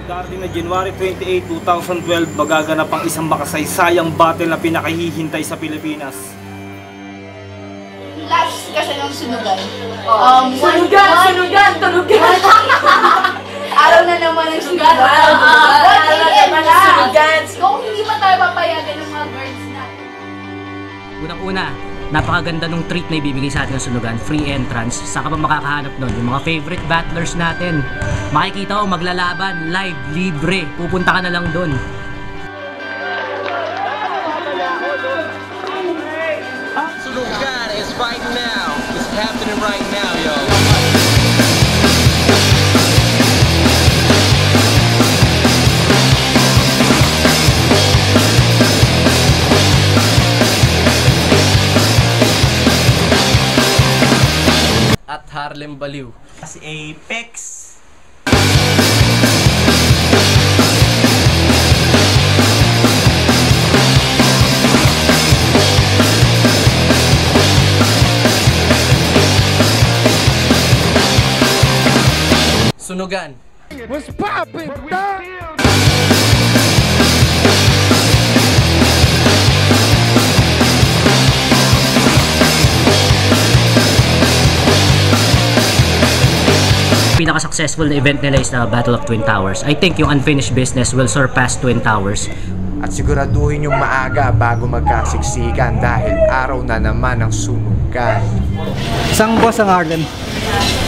Darating na January 28, 2012, magaganap ang isang makasaysayang battle na pinakahihintay sa Pilipinas. Last kasi ng sunugan. Tunugan! Araw na naman ng sunugan. Kung hindi pa tayo papayagan ng mga girls natin. Unang-una, napakaganda nung treat na ibibigay sa atin ng sunugan, free entrance. Saan ka ba makakahanap nun? Yung mga favorite battlers natin. Makikita mo maglalaban, live, libre. Pupunta ka na lang dun. Sunugan is right now. It's happening right now, yo. At Harlem Baliw. Si Apex. Sunugan. What's poppin', dog? Pinaka-successful na event nila is the Battle of Twin Towers. I think yung unfinished business will surpass Twin Towers. At siguraduhin yung maaga bago magkasiksikan dahil araw na naman ang sunugan. Isang boss ang Harlem.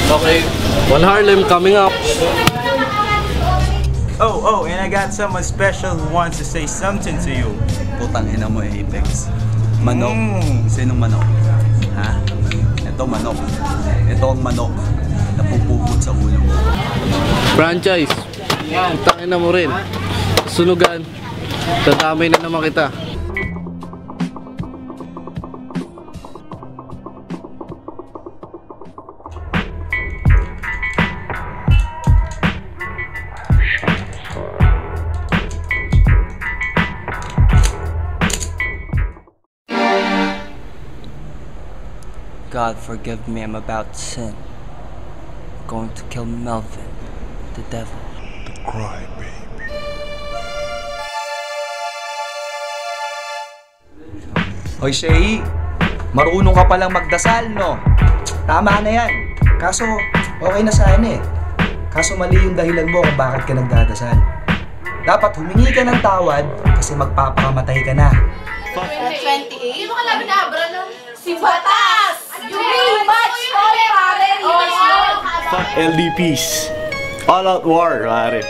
Okay, One Harlem coming up. Oh, and I got someone special who wants to say something to you. Putang ina mo Apex. Manok. Sinong manok? Ha? Ito manok. Ito ang manok na pupupot sa ulo mo. Franchise. Tangin na mo rin. Sunugan. Tatamay na naman kita. God forgive me, I'm about to sin. I'm going to kill Melvin, the devil. The cry, baby. Hoy, Shay, marunong ka palang magdasal, no? Tama na yan. Kaso, okay na sana eh. Kaso mali yung dahilan mo kung bakit ka nagdadasal. Dapat humingi ka ng tawad kasi magpapakamatay ka na. 28? Hindi mo kalaban na Abra nun? Si Batas! Yung rematch ko, pare! Rematch mo! Fuck LDPs. All out war, pare.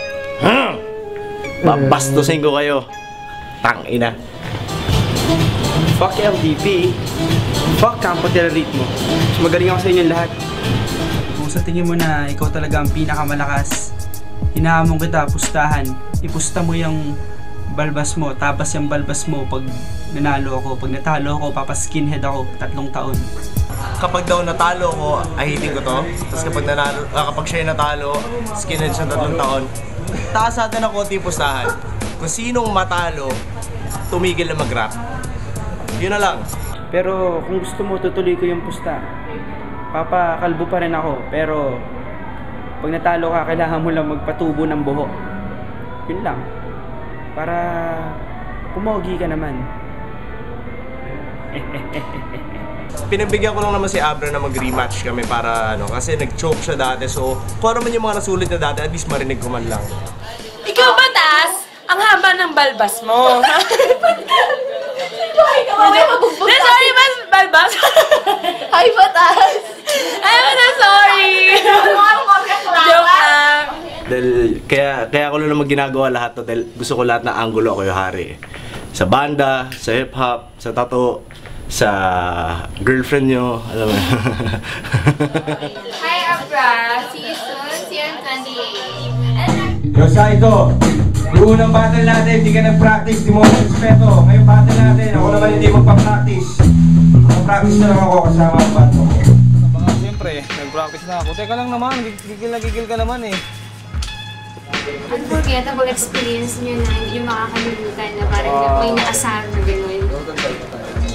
Babastusin ko kayo. Tangina. Fuck LDP. Fuck Campo del Ritmo. Magaling ako sa inyo lahat. Kung sa tingin mo na ikaw talaga ang pinakamalakas, hinahamon kita, pustahan. Ipusta mo yung balbas mo, tapas yung balbas mo pag nanalo ako. Pag natalo ako, papaskinhead ako 3 taon. Kapag daw natalo ko, ahitin ko to. Tapos kapag siya natalo, skinhead siya 3 taon. Taasada na konti pustahan. Kung sinong matalo, tumigil na mag-rap. Yun na lang. Pero kung gusto mo, tutuloy ko yung pusta. Papakalbo pa rin ako, pero pag natalo ka, kailangan mo lang magpatubo ng buhok. Yun lang. Para pumogi ka naman. Pinabigyan ko lang naman si Abra na mag-rematch kami para kasi nag-choke siya dati. So, kung ano man yung mga nasulit na dati, at least marinig ko man lang. Ikaw ba, Tas? Ang haba ng balbas mo. Sorry, balbas. Hi, Batas! I'm sorry. Joke lang. Dahil, kaya ko lang naman ginagawa lahat to dahil gusto ko lahat ng angulo ako yung hari. Sa banda, sa hip-hop, sa tattoo, sa girlfriend nyo, alam mo. Hi, Abra! See you soon. See you on 28. Yo, Saito! Yung unang battle natin, hindi ka nag-practice, di mo respeto. Ngayong battle natin, ako naman hindi magpa-practice. Mag-practice na lang ako kasama ang battle ko. Baka siyempre, nag-practice na ako. Teka lang naman, gigil na gigil ka naman eh. Unforgettable experience nyo na hindi nyo makakalimutan na parang may naasar na gano'n.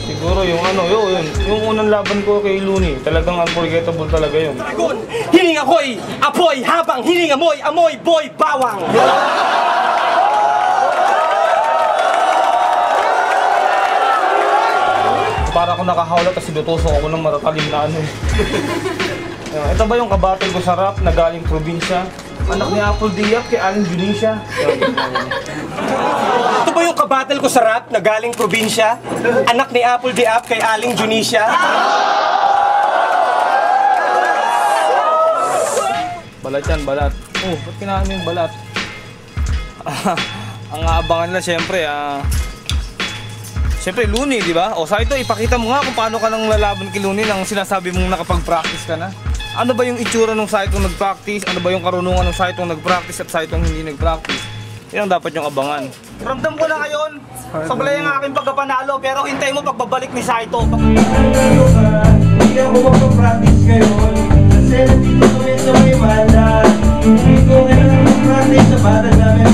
Siguro yung yung unang laban ko kay Looney, talagang unforgettable talaga yun. Hiling ako'y apoy habang hiling amoy boy bawang. Para ako nakahawla tapos sinutusok ako ng maratalim na Ito ba yung kabattle ko sa rap na galing probinsya? Anak ni Apple Diap kay Aling Junisha. Ito ba yung kabattle ko sa rap na galing probinsya? Anak ni Apple Diap kay Aling Junisha. Balat yan, balat. Oh, ba't kinahan mo yung balat? Ang aabangan nila syempre, Siyempre, Looney, di ba? O, sa ito, ipakita mo nga kung paano ka nang lalaban kay Looney nang sinasabi mong nakapag-practice ka na. Ano ba yung itsura nung saitong nag-practice? Ano ba yung karunungan nung saitong nag-practice at saitong hindi nag-practice? Yan ang dapat yung abangan. Ramdam ko na ngayon, sablay ang aking pagkapanalo, pero hintay mo pagbabalik ni Saito. Hindi ako magpa-practice ngayon kasi nandito kami sa may mala. Hindi ko kailangan mag-practice sa bata namin.